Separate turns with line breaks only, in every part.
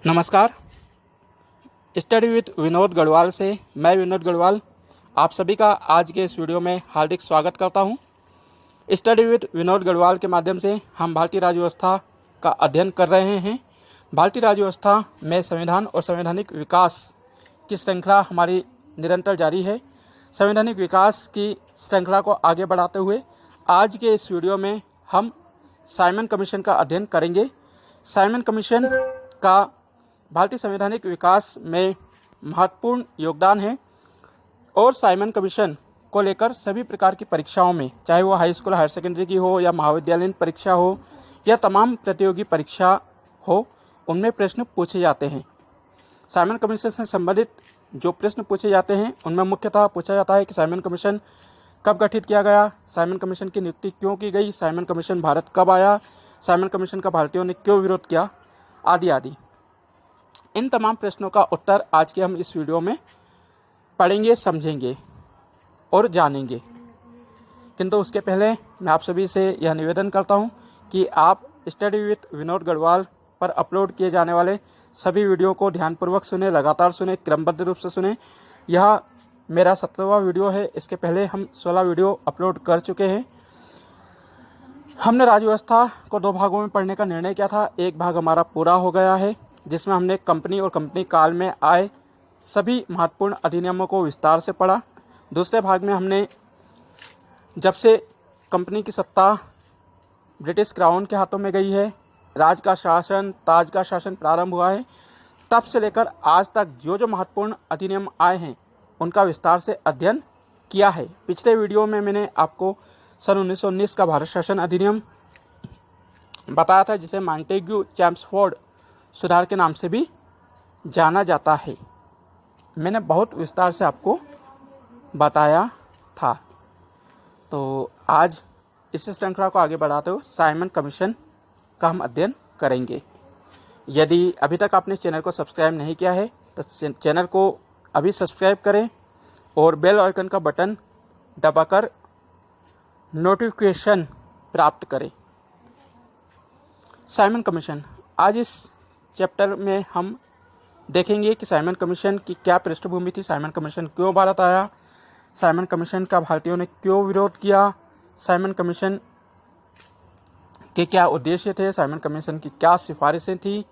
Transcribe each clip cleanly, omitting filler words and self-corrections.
नमस्कार। Study with Vinod Garhwal से मैं विनोद गढ़वाल आप सभी का आज के इस वीडियो में हार्दिक स्वागत करता हूं। स्टडी विद विनोद गढ़वाल के माध्यम से हम भारतीय राज्य व्यवस्था का अध्ययन कर रहे हैं। भारतीय राज्य व्यवस्था में संविधान और संवैधानिक विकास की श्रृंखला हमारी निरंतर जारी है। संवैधानिक विकास की श्रृंखला को आगे बढ़ाते हुए आज के इस वीडियो में हम साइमन कमीशन का अध्ययन करेंगे। साइमन कमीशन का भारतीय संवैधानिक विकास में महत्वपूर्ण योगदान है और साइमन कमीशन को लेकर सभी प्रकार की परीक्षाओं में, चाहे वो हाई स्कूल हायर सेकेंडरी की हो या महाविद्यालयीन परीक्षा हो या तमाम प्रतियोगी परीक्षा हो, उनमें प्रश्न पूछे जाते हैं। साइमन कमीशन से संबंधित जो प्रश्न पूछे जाते हैं उनमें मुख्यतः पूछा जाता है कि साइमन कमीशन कब गठित किया गया, साइमन कमीशन की नियुक्ति क्यों की गई, साइमन कमीशन भारत कब आया, साइमन कमीशन का भारतीयों ने क्यों विरोध किया, आदि आदि। इन तमाम प्रश्नों का उत्तर आज के हम इस वीडियो में पढ़ेंगे, समझेंगे और जानेंगे। किंतु उसके पहले मैं आप सभी से यह निवेदन करता हूं कि आप स्टडी विद विनोद गढ़वाल पर अपलोड किए जाने वाले सभी वीडियो को ध्यानपूर्वक सुने, लगातार सुने, क्रमबद्ध रूप से सुने। यह मेरा 17वां वीडियो है। इसके पहले हम 16 वीडियो अपलोड कर चुके हैं। हमने राज्य व्यवस्था को 2 भागों में पढ़ने का निर्णय किया था। एक भाग हमारा पूरा हो गया है जिसमें हमने कंपनी और कंपनी काल में आए सभी महत्वपूर्ण अधिनियमों को विस्तार से पढ़ा। दूसरे भाग में हमने जब से कंपनी की सत्ता ब्रिटिश क्राउन के हाथों में गई है, राज का शासन, ताज का शासन प्रारंभ हुआ है, तब से लेकर आज तक जो महत्वपूर्ण अधिनियम आए हैं उनका विस्तार से अध्ययन किया है। पिछले वीडियो में मैंने आपको सन 1919 का भारत शासन अधिनियम बताया था जिसे मॉन्टेग्यू चैम्सफोर्ड सुधार के नाम से भी जाना जाता है। मैंने बहुत विस्तार से आपको बताया था। तो आज इस श्रृंखला को आगे बढ़ाते हुए साइमन कमीशन का हम अध्ययन करेंगे। यदि अभी तक आपने चैनल को सब्सक्राइब नहीं किया है तो चैनल को अभी सब्सक्राइब करें और बेल आइकन का बटन दबाकर नोटिफिकेशन प्राप्त करें। साइमन कमीशन, आज इस चैप्टर में हम देखेंगे कि साइमन कमीशन की क्या पृष्ठभूमि थी, साइमन कमीशन क्यों भारत आया, साइमन कमीशन का भारतीयों ने क्यों विरोध किया, साइमन कमीशन के क्या उद्देश्य थे, साइमन कमीशन की क्या सिफारिशें थी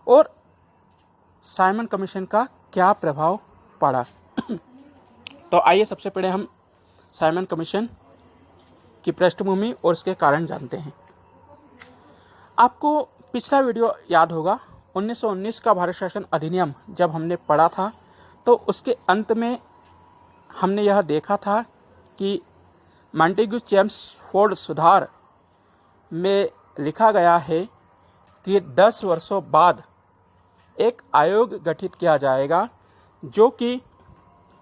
और साइमन कमीशन का क्या प्रभाव पड़ा। तो आइए सबसे पहले हम साइमन कमीशन की पृष्ठभूमि और उसके कारण जानते हैं। आपको पिछला वीडियो याद होगा, 1919 का भारत शासन अधिनियम जब हमने पढ़ा था तो उसके अंत में हमने यह देखा था कि मॉन्टेग्यू चैम्सफोर्ड सुधार में लिखा गया है कि 10 वर्षों बाद एक आयोग गठित किया जाएगा जो कि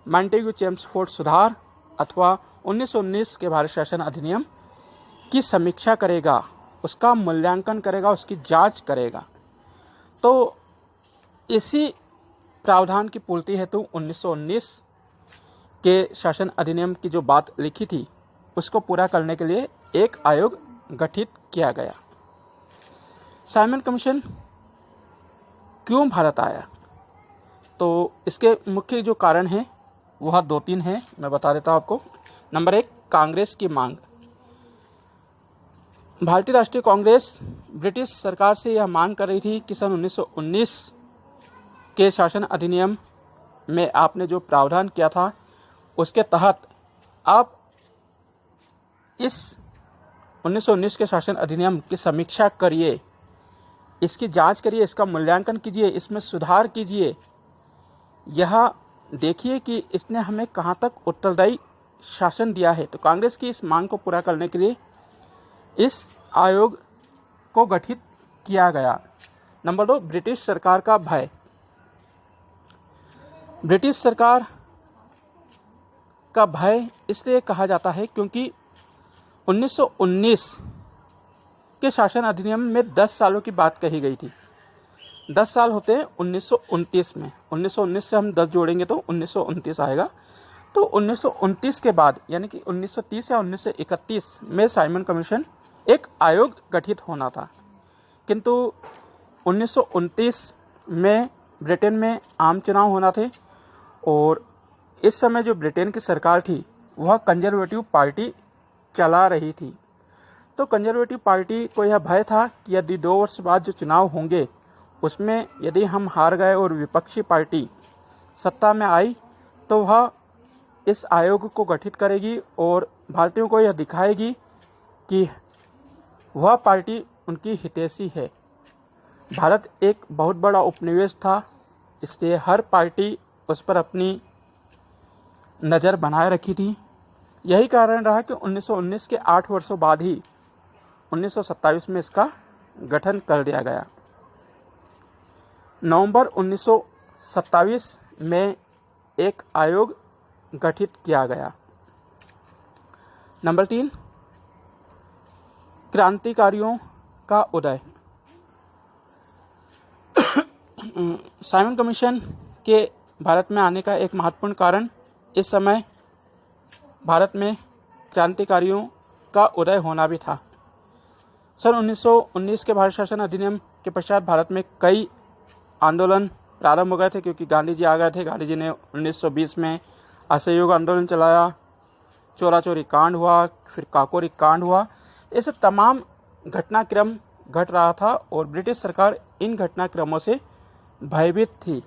मॉन्टेग्यू चैम्सफोर्ड सुधार अथवा 1919 के भारत शासन अधिनियम की समीक्षा करेगा, उसका मूल्यांकन करेगा, उसकी जांच करेगा। तो इसी प्रावधान की पूर्ति हेतु 1919 के शासन अधिनियम की जो बात लिखी थी उसको पूरा करने के लिए एक आयोग गठित किया गया। साइमन कमीशन क्यों भारत आया, तो इसके मुख्य जो कारण हैं वह 2-3 हैं, मैं बता देता हूँ आपको। नंबर 1, कांग्रेस की मांग। भारतीय राष्ट्रीय कांग्रेस ब्रिटिश सरकार से यह मांग कर रही थी कि सन 1919 के शासन अधिनियम में आपने जो प्रावधान किया था उसके तहत आप इस 1919 के शासन अधिनियम की समीक्षा करिए, इसकी जांच करिए, इसका मूल्यांकन कीजिए, इसमें सुधार कीजिए, यह देखिए कि इसने हमें कहाँ तक उत्तरदायी शासन दिया है। तो कांग्रेस की इस मांग को पूरा करने के लिए इस आयोग को गठित किया गया। नंबर 2, ब्रिटिश सरकार का भय। ब्रिटिश सरकार का भय इसलिए कहा जाता है क्योंकि 1919 के शासन अधिनियम में 10 सालों की बात कही गई थी। 10 साल होते हैं 1929 में, 1919 से हम 10 जोड़ेंगे तो 1929 आएगा। तो 1929 के बाद यानी कि 1930 या 1931 में साइमन कमीशन एक आयोग गठित होना था, किंतु 1929 में ब्रिटेन में आम चुनाव होना थे और इस समय जो ब्रिटेन की सरकार थी वह कंजर्वेटिव पार्टी चला रही थी। तो कंजर्वेटिव पार्टी को यह भय था कि यदि 2 वर्ष बाद जो चुनाव होंगे उसमें यदि हम हार गए और विपक्षी पार्टी सत्ता में आई तो वह इस आयोग को गठित करेगी और भारतीयों को यह दिखाएगी कि वह पार्टी उनकी हितैषी है। भारत एक बहुत बड़ा उपनिवेश था, इसलिए हर पार्टी उस पर अपनी नज़र बनाए रखी थी। यही कारण रहा कि 1919 के 8 वर्षों बाद ही 1927 में इसका गठन कर दिया गया। नवंबर 1927 में एक आयोग गठित किया गया। नंबर 3, क्रांतिकारियों का उदय। साइमन कमीशन के भारत में आने का एक महत्वपूर्ण कारण इस समय भारत में क्रांतिकारियों का उदय होना भी था। सन 1919 के भारत शासन अधिनियम के पश्चात भारत में कई आंदोलन प्रारंभ हो गए थे, क्योंकि गांधी जी आ गए थे। गांधी जी ने 1920 में असहयोग आंदोलन चलाया, चोरा चोरी कांड हुआ, फिर काकोरी कांड हुआ। ऐसे तमाम घटनाक्रम घट रहा था और ब्रिटिश सरकार इन घटनाक्रमों से भयभीत थी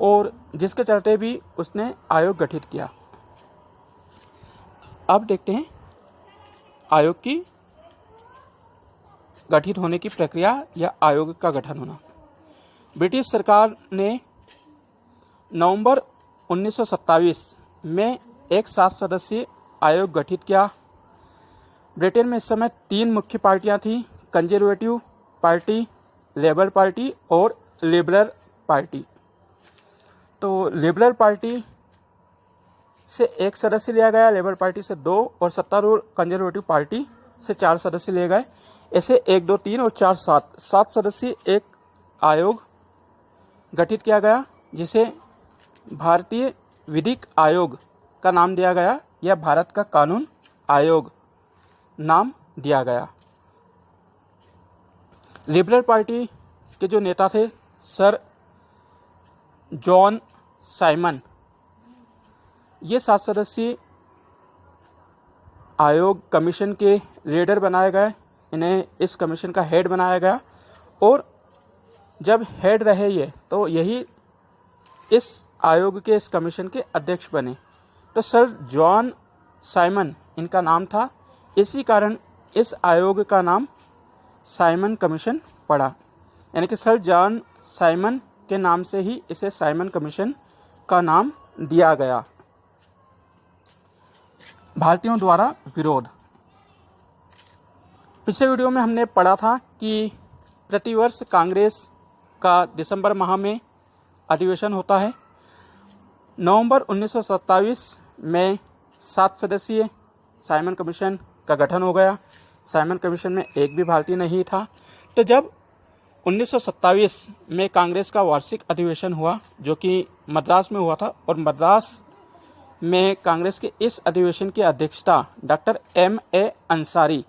और जिसके चलते भी उसने आयोग गठित किया। अब देखते हैं आयोग की गठित होने की प्रक्रिया या आयोग का गठन होना। ब्रिटिश सरकार ने नवंबर 1927 में एक 7 सदस्यीय आयोग गठित किया। ब्रिटेन में इस समय 3 मुख्य पार्टियां थीं, कंजर्वेटिव पार्टी, लेबर पार्टी और लिबरल पार्टी। तो लिबरल पार्टी से 1 सदस्य लिया गया, लेबर पार्टी से 2 और सत्तारूढ़ कंजर्वेटिव पार्टी से 4 सदस्य लिए गए। ऐसे 1, 2, 3 और 4, 7 सदस्यीय एक आयोग गठित किया गया, जिसे भारतीय विधिक आयोग का नाम दिया गया या भारत का कानून आयोग नाम दिया गया। लिबरल पार्टी के जो नेता थे सर जॉन साइमन, ये 7 सदस्यीय आयोग कमीशन के लीडर बनाए गए। इन्हें इस कमीशन का हेड बनाया गया और जब हेड रहे ये तो यही इस आयोग के इस कमीशन के अध्यक्ष बने। तो सर जॉन साइमन इनका नाम था, इसी कारण इस आयोग का नाम साइमन कमीशन पड़ा, यानी कि सर जॉन साइमन के नाम से ही इसे साइमन कमीशन का नाम दिया गया। भारतीयों द्वारा विरोध। पिछले वीडियो में हमने पढ़ा था कि प्रतिवर्ष कांग्रेस का दिसंबर माह में अधिवेशन होता है। नवंबर 1927 में 7 सदस्यीय साइमन कमीशन का गठन हो गया। साइमन कमीशन में एक भी भारतीय नहीं था। तो जब 1927 में कांग्रेस का वार्षिक अधिवेशन हुआ, जो कि मद्रास में हुआ था, और मद्रास में कांग्रेस के इस अधिवेशन की अध्यक्षता डॉक्टर M.A. अंसारी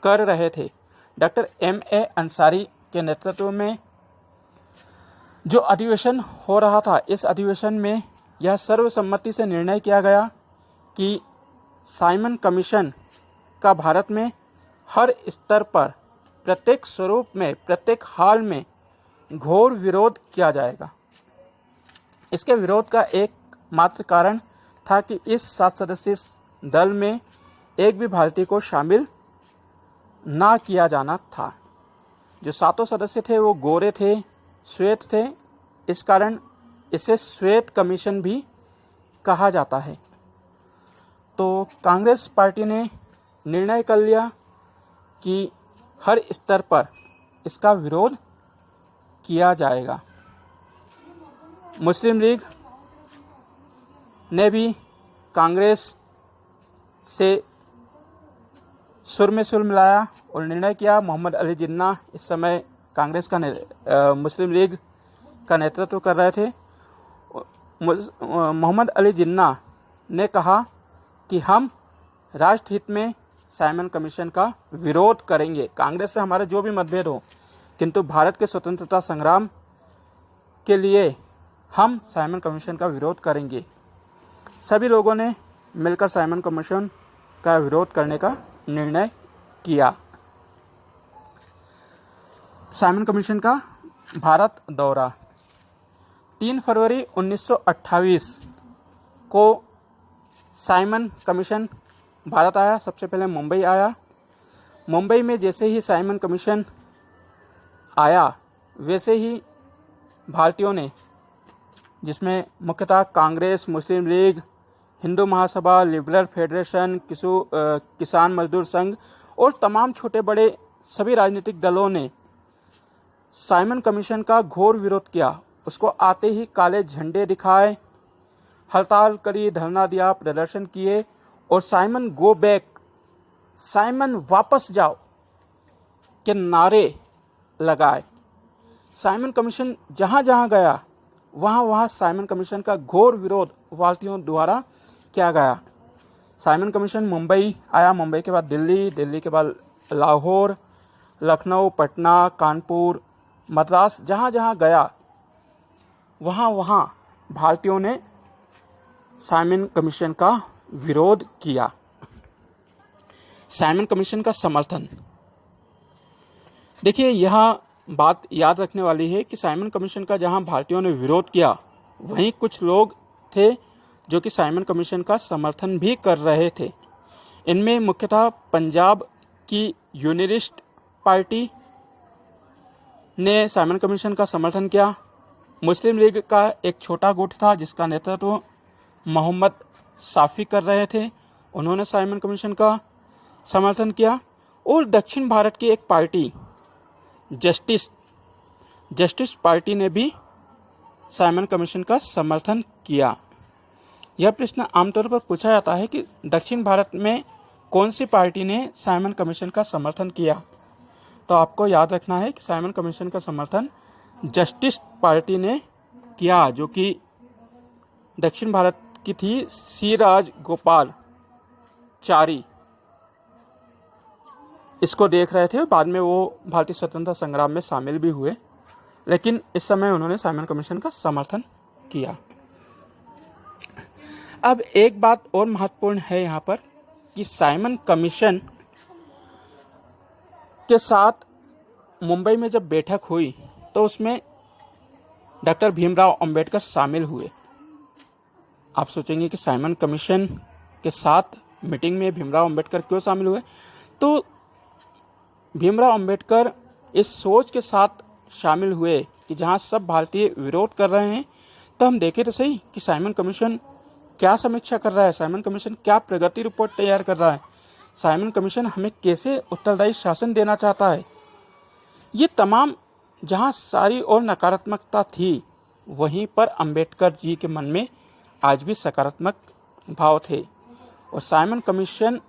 कर रहे थे। Doctor M.A. अंसारी के नेतृत्व में जो अधिवेशन हो रहा था, इस अधिवेशन में यह सर्वसम्मति से निर्णय किया गया कि साइमन कमीशन का भारत में हर स्तर पर, प्रत्येक स्वरूप में, प्रत्येक हाल में घोर विरोध किया जाएगा। इसके विरोध का एक मात्र कारण था कि इस 7 सदस्यीय दल में एक भी भारतीय को शामिल ना किया जाना था। जो 7 सदस्य थे वो गोरे थे, श्वेत थे, इस कारण इसे श्वेत कमीशन भी कहा जाता है। तो कांग्रेस पार्टी ने निर्णय कर लिया कि हर स्तर पर इसका विरोध किया जाएगा। मुस्लिम लीग ने भी कांग्रेस से सुर में सुर मिलाया और निर्णय किया। मोहम्मद अली जिन्ना इस समय कांग्रेस का मुस्लिम लीग का नेतृत्व कर रहे थे। मोहम्मद अली जिन्ना ने कहा कि हम राष्ट्रहित में साइमन कमीशन का विरोध करेंगे। कांग्रेस से हमारे जो भी मतभेद हो, किंतु भारत के स्वतंत्रता संग्राम के लिए हम साइमन कमीशन का विरोध करेंगे। सभी लोगों ने मिलकर साइमन कमीशन का विरोध करने का निर्णय किया। साइमन कमीशन का भारत दौरा 3 फरवरी 1928 को साइमन कमीशन भारत आया। सबसे पहले मुंबई आया। मुंबई में जैसे ही साइमन कमीशन आया वैसे ही भारतीयों ने, जिसमें मुख्यतः कांग्रेस, मुस्लिम league, Hindu Mahasabha, liberal federation, किसान मजदूर संघ और तमाम छोटे बड़े सभी राजनीतिक दलों ने साइमन कमीशन का घोर विरोध किया। उसको आते ही काले झंडे दिखाए, हड़ताल करी, धरना दिया, प्रदर्शन किए और साइमन गो बैक, साइमन वापस जाओ के नारे लगाए। साइमन कमीशन जहां जहां गया वहां वहां साइमन कमीशन का घोर विरोध भारतीयों द्वारा किया गया। साइमन कमीशन मुंबई आया, मुंबई के बाद दिल्ली, दिल्ली के बाद लाहौर, लखनऊ, पटना, कानपुर, मद्रास, जहां जहां गया वहां वहां भारतीयों ने साइमन कमीशन का विरोध किया। साइमन कमीशन का समर्थन, देखिए यह बात याद रखने वाली है कि साइमन कमीशन का जहां भारतीयों ने विरोध किया वहीं कुछ लोग थे जो कि साइमन कमीशन का समर्थन भी कर रहे थे। इनमें मुख्यतः पंजाब की यूनियनिस्ट पार्टी ने साइमन कमीशन का समर्थन किया। मुस्लिम लीग का एक छोटा गुट था जिसका नेतृत्व मोहम्मद साफ़ी कर रहे थे, उन्होंने साइमन कमीशन का समर्थन किया। और दक्षिण भारत की एक पार्टी जस्टिस पार्टी ने भी साइमन कमीशन का समर्थन किया। यह प्रश्न आमतौर पर पूछा जाता है कि दक्षिण भारत में कौन सी पार्टी ने साइमन कमीशन का समर्थन किया। तो आपको याद रखना है कि साइमन कमीशन का समर्थन जस्टिस पार्टी ने किया, जो कि दक्षिण भारत की थी। सी राजगोपालाचारी इसको देख रहे थे। बाद में वो भारतीय स्वतंत्रता संग्राम में शामिल भी हुए, लेकिन इस समय उन्होंने साइमन कमीशन का समर्थन किया। अब एक बात और महत्वपूर्ण है यहाँ पर कि साइमन कमीशन के साथ मुंबई में जब बैठक हुई तो उसमें डॉक्टर भीमराव अंबेडकर शामिल हुए। आप सोचेंगे कि साइमन कमीशन के साथ मीटिंग में भीमराव अंबेडकर क्यों शामिल हुए? तो भीमराव अंबेडकर इस सोच के साथ शामिल हुए कि जहां सब भारतीय विरोध कर रहे हैं तो हम देखें तो सही कि साइमन कमीशन क्या समीक्षा कर रहा है, साइमन कमीशन क्या प्रगति रिपोर्ट तैयार कर रहा है, साइमन कमीशन हमें कैसे उत्तरदायी शासन देना चाहता है। ये तमाम जहां सारी और नकारात्मकता थी वहीं पर अंबेडकर जी के मन में आज भी सकारात्मक भाव थे। और साइमन कमीशन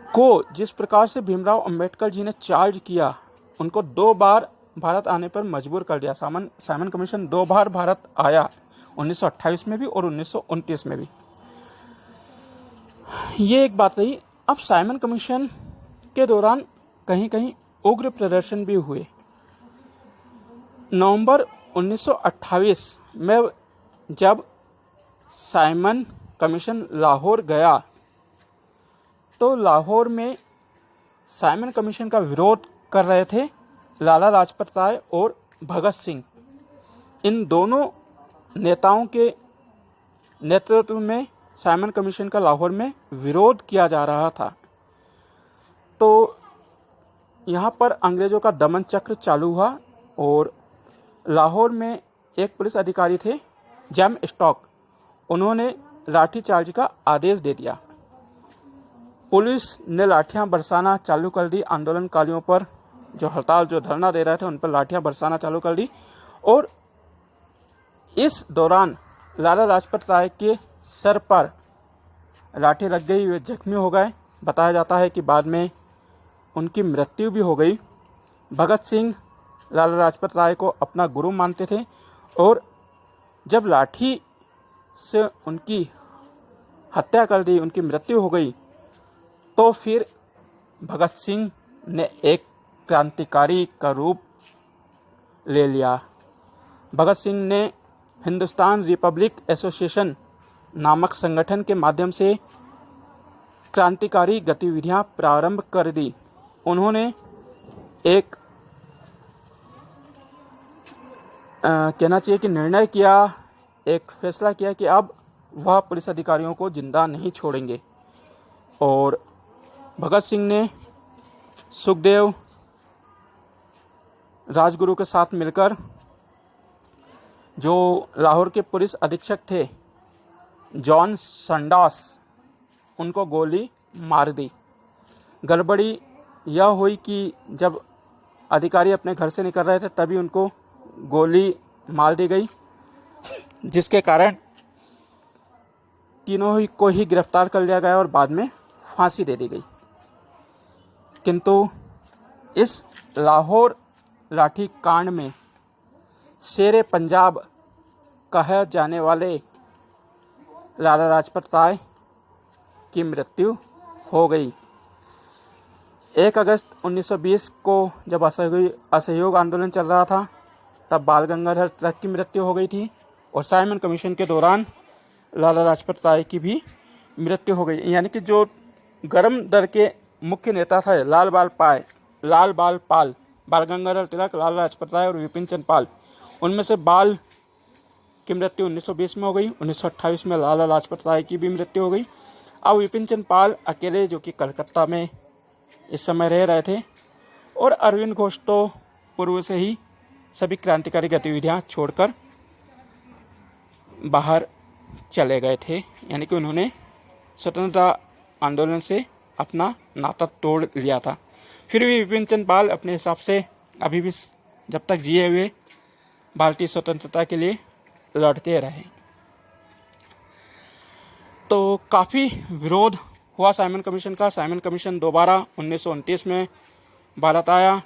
को जिस प्रकार से भीमराव अंबेडकर जी ने चार्ज किया, उनको 2 बार भारत आने पर मजबूर कर दिया। साइमन कमीशन 2 बार भारत आया, 1928 में भी और 1929 में भी। ये एक बात रही। अब साइमन कमीशन के दौरान कहीं कहीं उग्र प्रदर्शन भी हुए। नवंबर 1928 में जब साइमन कमीशन लाहौर गया तो लाहौर में साइमन कमीशन का विरोध कर रहे थे लाला लाजपत राय और भगत सिंह। इन दोनों नेताओं के नेतृत्व में साइमन कमीशन का लाहौर में विरोध किया जा रहा था। तो यहाँ पर अंग्रेज़ों का दमन चक्र चालू हुआ और लाहौर में एक पुलिस अधिकारी थे जैम स्टॉक, उन्होंने लाठीचार्ज का आदेश दे दिया। पुलिस ने लाठियां बरसाना चालू कर दी। आंदोलनकारियों पर, जो धरना दे रहे थे, उन पर लाठियां बरसाना चालू कर दी। और इस दौरान लाला लाजपत राय के सर पर लाठी लग गई, वे जख्मी हो गए। बताया जाता है कि बाद में उनकी मृत्यु भी हो गई। भगत सिंह लाला लाजपत राय को अपना गुरु मानते थे और जब लाठी से उनकी हत्या कर दी, उनकी मृत्यु हो गई, तो फिर भगत सिंह ने एक क्रांतिकारी का रूप ले लिया। भगत सिंह ने हिंदुस्तान रिपब्लिक एसोसिएशन नामक संगठन के माध्यम से क्रांतिकारी गतिविधियां प्रारंभ कर दी। उन्होंने एक कहना चाहिए कि निर्णय किया, एक फैसला किया कि अब वह पुलिस अधिकारियों को जिंदा नहीं छोड़ेंगे। और भगत सिंह ने सुखदेव राजगुरु के साथ मिलकर जो लाहौर के पुलिस अधीक्षक थे जॉन संडास, उनको गोली मार दी। गड़बड़ी यह हुई कि जब अधिकारी अपने घर से निकल रहे थे तभी उनको गोली मार दी गई, जिसके कारण तीनों ही को ही गिरफ्तार कर लिया गया और बाद में फांसी दे दी गई। किंतु इस लाहौर लाठी कांड में शेरे पंजाब कहे जाने वाले लाला लाजपत राय की मृत्यु हो गई। 1 अगस्त 1920 को जब असहयोग आंदोलन चल रहा था तब बाल गंगाधर तिलक की मृत्यु हो गई थी और साइमन कमीशन के दौरान लाला लाजपत राय की भी मृत्यु हो गई। यानी कि जो गरम दल के मुख्य नेता थे लाल बाल पाल, बाल गंगाधर तिलक, लाला लाजपत राय और विपिन चंद्र पाल, उनमें से बाल की मृत्यु 1920 में हो गई। 1928 में लाला लाजपत राय की भी मृत्यु हो गई। अब विपिन चंद्र पाल अकेले, जो कि कलकत्ता में इस समय रह रहे थे, और अरविंद घोष तो पूर्व से ही सभी क्रांतिकारी गतिविधियां छोड़कर बाहर चले गए थे। यानी कि उन्होंने स्वतंत्रता आंदोलन से अपना नाता तोड़ लिया था। फिर भी विपिन चंद्र पाल अपने हिसाब से अभी भी जब तक जिए हुए भारतीय स्वतंत्रता के लिए लड़ते रहे। तो काफ़ी विरोध हुआ साइमन कमीशन का। साइमन कमीशन दोबारा 1929 में भारत आया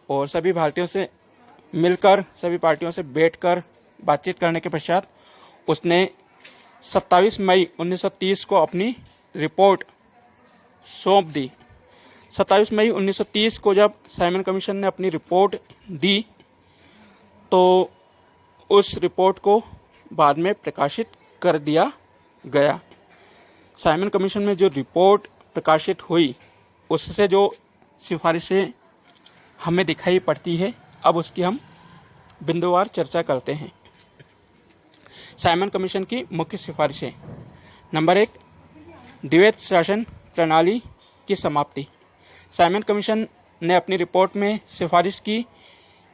और सभी भारतीयों से मिलकर, सभी पार्टियों से बैठकर बातचीत करने के पश्चात उसने 27 मई 1930 को अपनी रिपोर्ट सौंप दी। 27 मई 1930 को जब साइमन कमीशन ने अपनी रिपोर्ट दी तो उस रिपोर्ट को बाद में प्रकाशित कर दिया गया। साइमन कमीशन में जो रिपोर्ट प्रकाशित हुई उससे जो सिफारिशें हमें दिखाई पड़ती है, अब उसकी हम बिंदुवार चर्चा करते हैं। साइमन कमीशन की मुख्य सिफारिशें। नंबर 1, द्वैत शासन प्रणाली की समाप्ति। साइमन कमीशन ने अपनी रिपोर्ट में सिफारिश की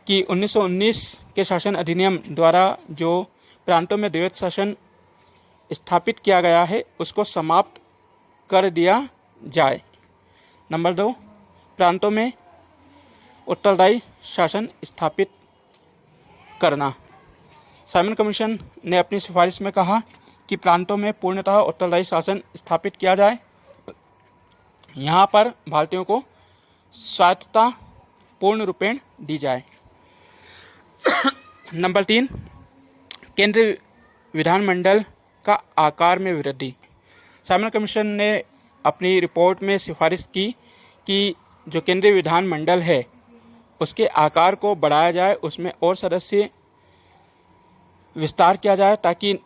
कि 1919 के शासन अधिनियम द्वारा जो प्रांतों में द्वैत शासन स्थापित किया गया है उसको समाप्त कर दिया जाए। नंबर 2, प्रांतों में उत्तरदायी शासन स्थापित करना। साइमन कमीशन ने अपनी सिफारिश में कहा कि प्रांतों में पूर्णतः उत्तरदायी शासन स्थापित किया जाए। यहाँ पर भारतीयों को स्वायत्तता पूर्ण रूपेण दी जाए। नंबर 3, केंद्रीय विधानमंडल का आकार में वृद्धि। साइमन कमीशन ने अपनी रिपोर्ट में सिफारिश की कि जो केंद्रीय विधानमंडल है उसके आकार को बढ़ाया जाए, उसमें और सदस्य विस्तार किया जाए ताकि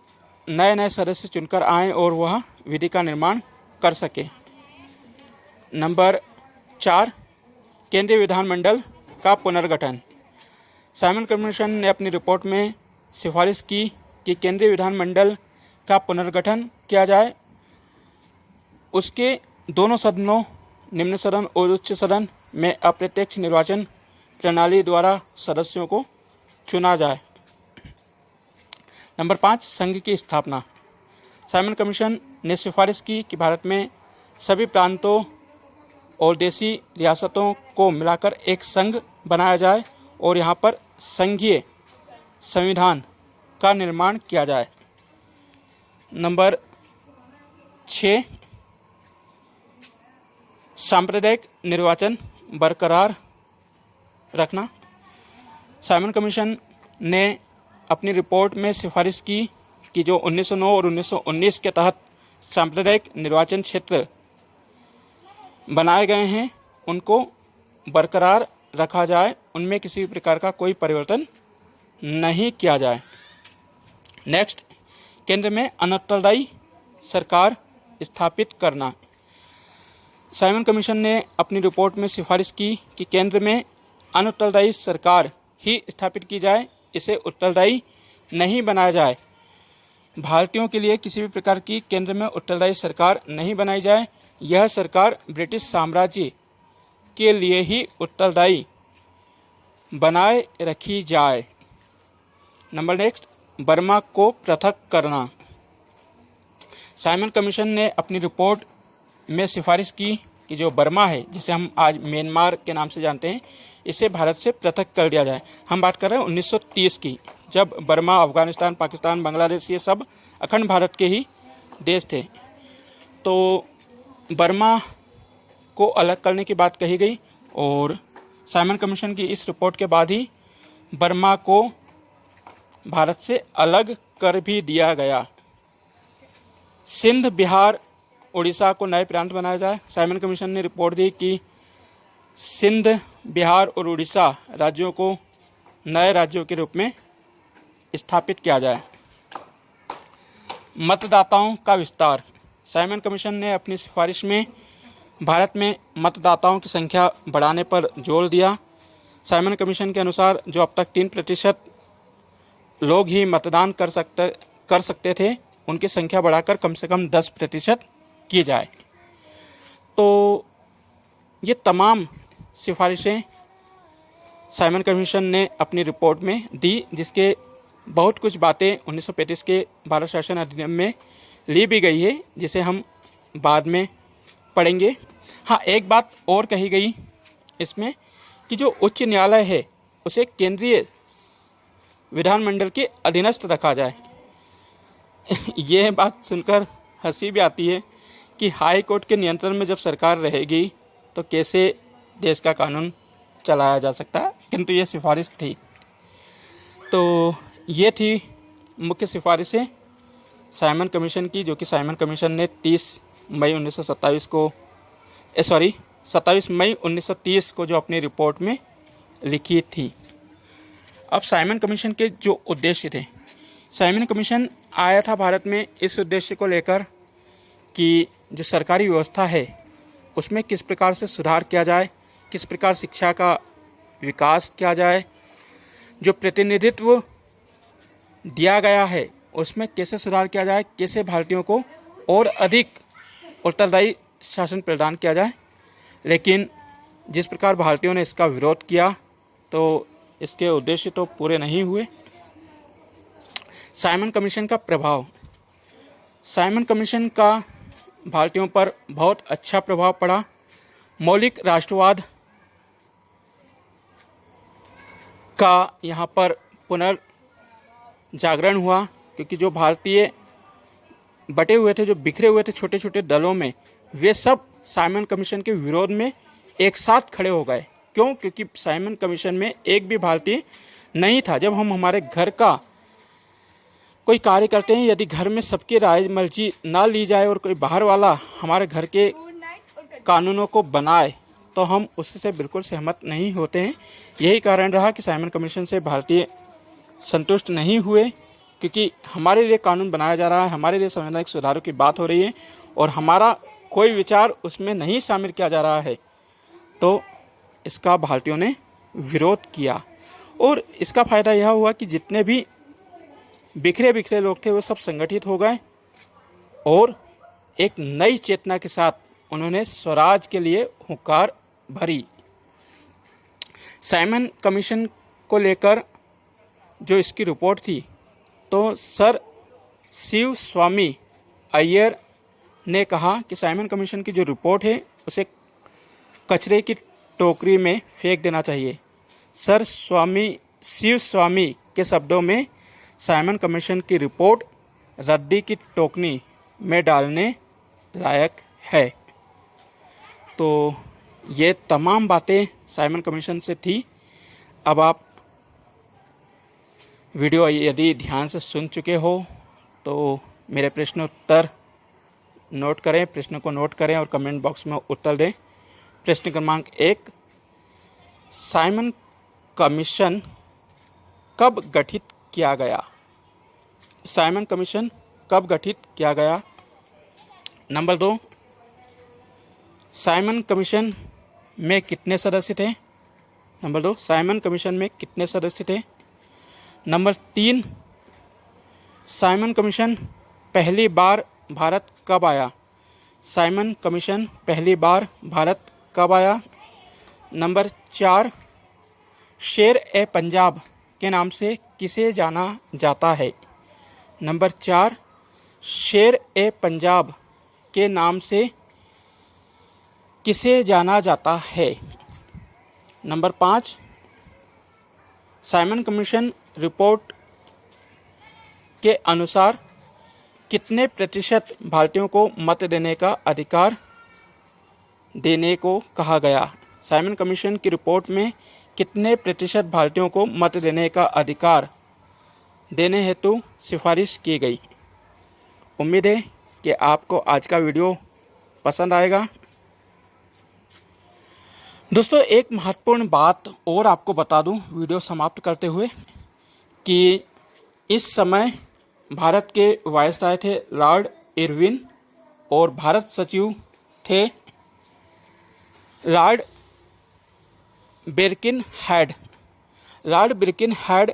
नए नए सदस्य चुनकर आएँ और वह विधि का निर्माण कर सके। नंबर 4, केंद्रीय विधानमंडल का पुनर्गठन। साइमन कमीशन ने अपनी रिपोर्ट में सिफारिश की कि केंद्रीय विधानमंडल का पुनर्गठन किया जाए। उसके दोनों सदनों, निम्न सदन और उच्च सदन में अप्रत्यक्ष निर्वाचन प्रणाली द्वारा सदस्यों को चुना जाए। नंबर 5, संघ की स्थापना। साइमन कमीशन ने सिफारिश की कि भारत में सभी प्रांतों और देशी रियासतों को मिलाकर एक संघ बनाया जाए और यहाँ पर संघीय संविधान का निर्माण किया जाए। नंबर 6, सांप्रदायिक निर्वाचन बरकरार रखना। साइमन कमीशन ने अपनी रिपोर्ट में सिफारिश की कि जो 1909 और 1919 के तहत सांप्रदायिक निर्वाचन क्षेत्र बनाए गए हैं उनको बरकरार रखा जाए उनमें किसी भी प्रकार का कोई परिवर्तन नहीं किया जाए। नेक्स्ट, केंद्र में अनुत्तरदायी सरकार स्थापित करना। साइमन कमीशन ने अपनी रिपोर्ट में सिफारिश की कि केंद्र में अनुत्तरदायी सरकार ही स्थापित की जाए, इसे उत्तरदायी नहीं बनाया जाए। भारतीयों के लिए किसी भी प्रकार की केंद्र में उत्तरदायी सरकार नहीं बनाई जाए। यह सरकार ब्रिटिश साम्राज्य के लिए ही उत्तरदायी बनाए रखी जाए। नंबर नेक्स्ट, बर्मा को पृथक करना। साइमन कमीशन ने अपनी रिपोर्ट में सिफारिश की कि जो बर्मा है, जिसे हम आज म्यांमार के नाम से जानते हैं, इसे भारत से पृथक कर दिया जाए। हम बात कर रहे हैं 1930 की, जब बर्मा, अफगानिस्तान, पाकिस्तान, बांग्लादेश ये सब अखंड भारत के ही देश थे। तो बर्मा को अलग करने की बात कही गई और साइमन कमीशन की इस रिपोर्ट के बाद ही बर्मा को भारत से अलग कर भी दिया गया। सिंध, बिहार, उड़ीसा को नए प्रांत बनाया जाए। साइमन कमीशन ने रिपोर्ट दी कि सिंध, बिहार और उड़ीसा राज्यों को नए राज्यों के रूप में स्थापित किया जाए। मतदाताओं का विस्तार। साइमन कमीशन ने अपनी सिफारिश में भारत में मतदाताओं की संख्या बढ़ाने पर जोर दिया। साइमन कमीशन के अनुसार जो अब तक 3% लोग ही मतदान कर सकते थे, उनकी संख्या बढ़ाकर कम से कम 10% की जाए। तो ये तमाम सिफारिशें साइमन कमीशन ने अपनी रिपोर्ट में दी, जिसके बहुत कुछ बातें 1935 के भारत शासन अधिनियम में ली भी गई है, जिसे हम बाद में पढ़ेंगे। हाँ, एक बात और कही गई इसमें कि जो उच्च न्यायालय है उसे केंद्रीय विधानमंडल के अधीनस्थ रखा जाए। यह बात सुनकर हंसी भी आती है कि हाई कोर्ट के नियंत्रण में जब सरकार रहेगी तो कैसे देश का कानून चलाया जा सकता है, किंतु ये सिफारिश थी। तो ये थी मुख्य सिफारिशें साइमन कमीशन की, जो कि साइमन कमीशन ने 27 मई 1930 को जो अपनी रिपोर्ट में लिखी थी। अब साइमन कमीशन के जो उद्देश्य थे, साइमन कमीशन आया था भारत में इस उद्देश्य को लेकर कि जो सरकारी व्यवस्था है उसमें किस प्रकार से सुधार किया जाए, किस प्रकार शिक्षा का विकास किया जाए, जो प्रतिनिधित्व दिया गया है उसमें कैसे सुधार किया जाए, कैसे भारतीयों को और अधिक उत्तरदायी शासन प्रदान किया जाए। लेकिन जिस प्रकार भारतीयों ने इसका विरोध किया तो इसके उद्देश्य तो पूरे नहीं हुए। साइमन कमीशन का प्रभाव। साइमन कमीशन का भारतीयों पर बहुत अच्छा प्रभाव पड़ा। मौलिक राष्ट्रवाद का यहाँ पर पुनर्जागरण हुआ, क्योंकि जो भारतीय बटे हुए थे, जो बिखरे हुए थे छोटे छोटे दलों में, वे सब साइमन कमीशन के विरोध में एक साथ खड़े हो गए। क्यों? क्योंकि साइमन कमीशन में एक भी भारतीय नहीं था। जब हम हमारे घर का कोई कार्य करते हैं, यदि घर में सबकी राय मर्जी ना ली जाए और कोई बाहर वाला हमारे घर के कानूनों को बनाए तो हम उससे बिल्कुल सहमत नहीं होते हैं। यही कारण रहा कि साइमन कमीशन से भारतीय संतुष्ट नहीं हुए, क्योंकि हमारे लिए कानून बनाया जा रहा है, हमारे लिए संवैधानिक सुधारों की बात हो रही है और हमारा कोई विचार उसमें नहीं शामिल किया जा रहा है। तो इसका भारतीयों ने विरोध किया और इसका फायदा यह हुआ कि जितने भी बिखरे लोग थे वो सब संगठित हो गए और एक नई चेतना के साथ उन्होंने स्वराज के लिए हुंकार भरी। साइमन कमीशन को लेकर जो इसकी रिपोर्ट थी, तो सर शिव स्वामी अय्यर ने कहा कि साइमन कमीशन की जो रिपोर्ट है उसे कचरे की टोकरी में फेंक देना चाहिए। सर शिव स्वामी के शब्दों में साइमन कमीशन की रिपोर्ट रद्दी की टोकरी में डालने लायक है। तो ये तमाम बातें साइमन कमीशन से थी। अब आप वीडियो यदि ध्यान से सुन चुके हो तो मेरे प्रश्नोत्तर नोट करें, प्रश्न को नोट करें और कमेंट बॉक्स में उत्तर दें। प्रश्न क्रमांक 1, साइमन कमीशन कब गठित किया गया? साइमन कमीशन कब गठित किया गया? नंबर 2, साइमन कमीशन में कितने सदस्य थे? नंबर 2, साइमन कमीशन में कितने सदस्य थे? नंबर 3, साइमन कमीशन पहली बार भारत कब आया? साइमन कमीशन पहली बार भारत कब आया? नंबर 4, शेर ए पंजाब के नाम से किसे जाना जाता है? नंबर 4, शेर ए पंजाब के नाम से किसे जाना जाता है? नंबर 5, साइमन कमीशन रिपोर्ट के अनुसार कितने प्रतिशत भारतीयों को मत देने का अधिकार देने को कहा गया? साइमन कमीशन की रिपोर्ट में कितने प्रतिशत भारतीयों को मत देने का अधिकार देने हेतु सिफारिश की गई? उम्मीद है कि आपको आज का वीडियो पसंद आएगा। दोस्तों, एक महत्वपूर्ण बात और आपको बता दूं वीडियो समाप्त करते हुए कि इस समय भारत के वायसराय थे लॉर्ड इरविन और भारत सचिव थे लॉर्ड बिर्किनहेड। लॉर्ड बिर्किनहेड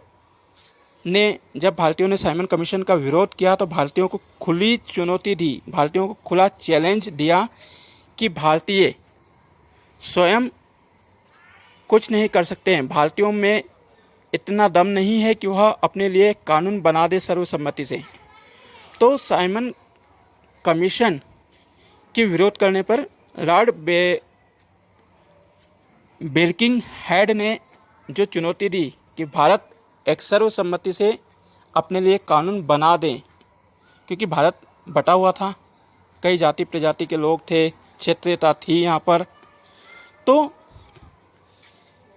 ने जब भारतीयों ने साइमन कमीशन का विरोध किया तो भारतीयों को खुली चुनौती दी, भारतीयों को खुला चैलेंज दिया कि भारतीय स्वयं कुछ नहीं कर सकते हैं, भारतीयों में इतना दम नहीं है कि वह अपने लिए कानून बना दे सर्वसम्मति से। तो साइमन कमीशन के विरोध करने पर लॉर्ड बिर्किनहेड ने जो चुनौती दी कि भारत एक सर्वसम्मति से अपने लिए कानून बना दें, क्योंकि भारत बटा हुआ था, कई जाति प्रजाति के लोग थे, क्षेत्रीयता थी यहाँ पर। तो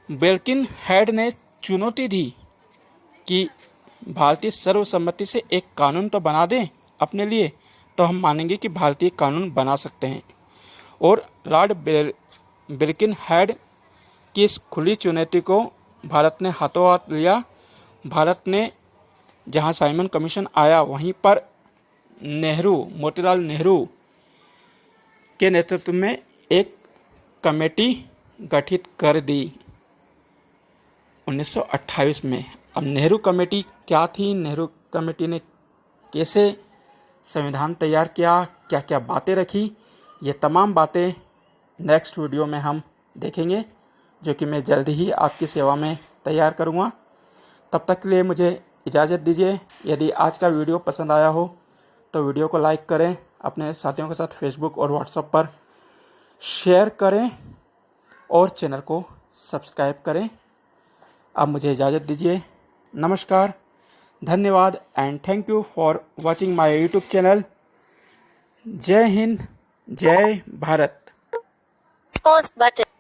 बिर्किनहेड ने चुनौती दी कि भारतीय सर्वसम्मति से एक कानून तो बना दें अपने लिए, तो हम मानेंगे कि भारतीय कानून बना सकते हैं। और लॉर्ड बिर्किनहेड की इस खुली चुनौती को भारत ने हाथों हाथ लिया। भारत ने जहां साइमन कमीशन आया वहीं पर मोतीलाल नेहरू के नेतृत्व में एक कमेटी गठित कर दी 1928 में। अब नेहरू कमेटी क्या थी, नेहरू कमेटी ने कैसे संविधान तैयार किया, क्या क्या बातें रखी, ये तमाम बातें नेक्स्ट वीडियो में हम देखेंगे, जो कि मैं जल्दी ही आपकी सेवा में तैयार करूँगा। तब तक के लिए मुझे इजाज़त दीजिए। यदि आज का वीडियो पसंद आया हो तो वीडियो को लाइक करें, अपने साथियों के साथ फेसबुक और व्हाट्सएप पर शेयर करें और चैनल को सब्सक्राइब करें। अब मुझे इजाज़त दीजिए। नमस्कार, धन्यवाद and thank you for watching my YouTube channel. जय हिंद, जय भारत।
Pause button.